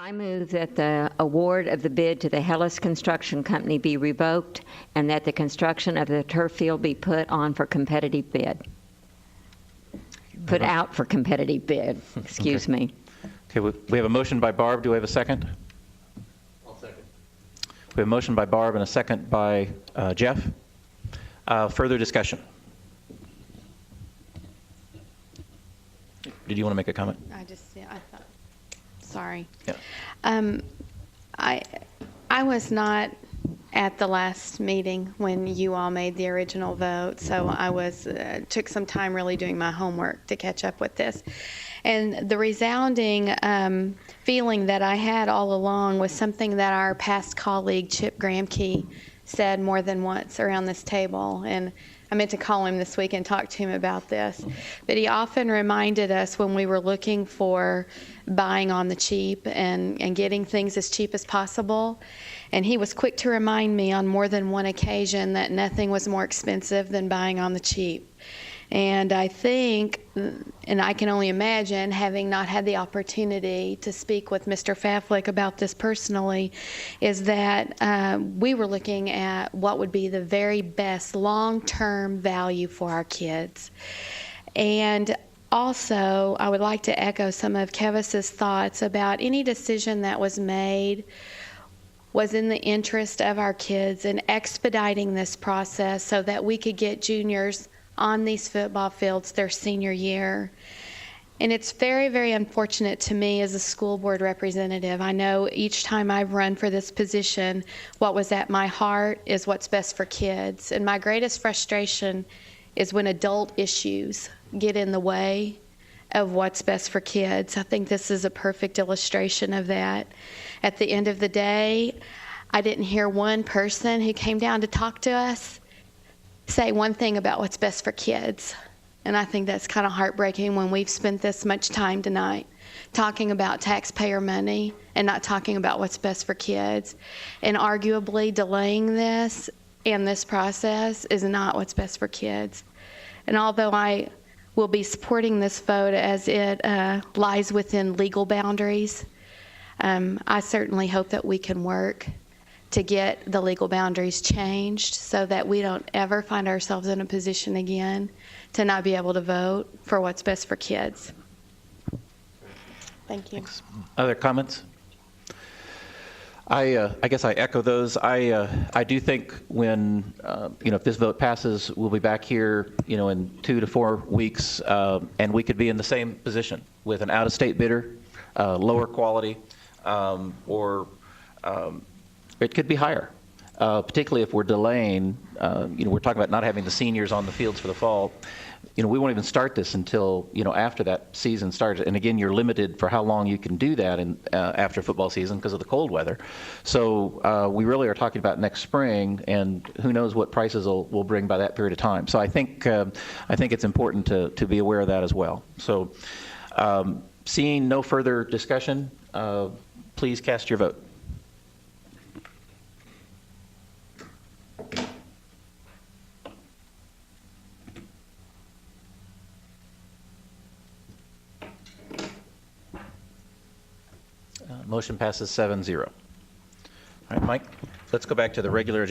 I move that the award of the bid to the Hellas Construction Company be revoked and that the construction of the turf field be put on for competitive bid. Put out for competitive bid, excuse me. Okay, we have a motion by Barb. Do we have a second? I'll second. We have a motion by Barb and a second by Jeff. Further discussion? Did you want to make a comment? I thought, sorry. Yeah. I was not at the last meeting when you all made the original vote, so I took some time really doing my homework to catch up with this. And the resounding feeling that I had all along was something that our past colleague, Chip Gramke, said more than once around this table. And I meant to call him this week and talk to him about this. But he often reminded us when we were looking for buying on the cheap and getting things as cheap as possible. And he was quick to remind me on more than one occasion that nothing was more expensive than buying on the cheap. And I think, and I can only imagine, having not had the opportunity to speak with Mr. Faflick about this personally, is that we were looking at what would be the very best long-term value for our kids. And also, I would like to echo some of Kevis's thoughts about any decision that was made was in the interest of our kids and expediting this process so that we could get juniors on these football fields their senior year. And it's very, very unfortunate to me as a school board representative. I know each time I've run for this position, what was at my heart is what's best for kids. And my greatest frustration is when adult issues get in the way of what's best for kids. I think this is a perfect illustration of that. At the end of the day, I didn't hear one person who came down to talk to us say one thing about what's best for kids. And I think that's kind of heartbreaking when we've spent this much time tonight talking about taxpayer money and not talking about what's best for kids. And arguably delaying this and this process is not what's best for kids. And although I will be supporting this vote as it lies within legal boundaries, I certainly hope that we can work to get the legal boundaries changed so that we don't ever find ourselves in a position again to not be able to vote for what's best for kids. Thank you. Thanks. Other comments? I guess I echo those. I do think when, if this vote passes, we'll be back here, in 2 to 4 weeks, and we could be in the same position with an out-of-state bidder, lower quality, or it could be higher, particularly if we're delaying. We're talking about not having the seniors on the fields for the fall. We won't even start this until, after that season starts. And again, you're limited for how long you can do that after football season because of the cold weather. So we really are talking about next spring, and who knows what prices will bring by that period of time. So I think it's important to be aware of that as well. So seeing no further discussion, please cast your vote. Motion passes 7-0. All right, Mike, let's go back to the regular agenda.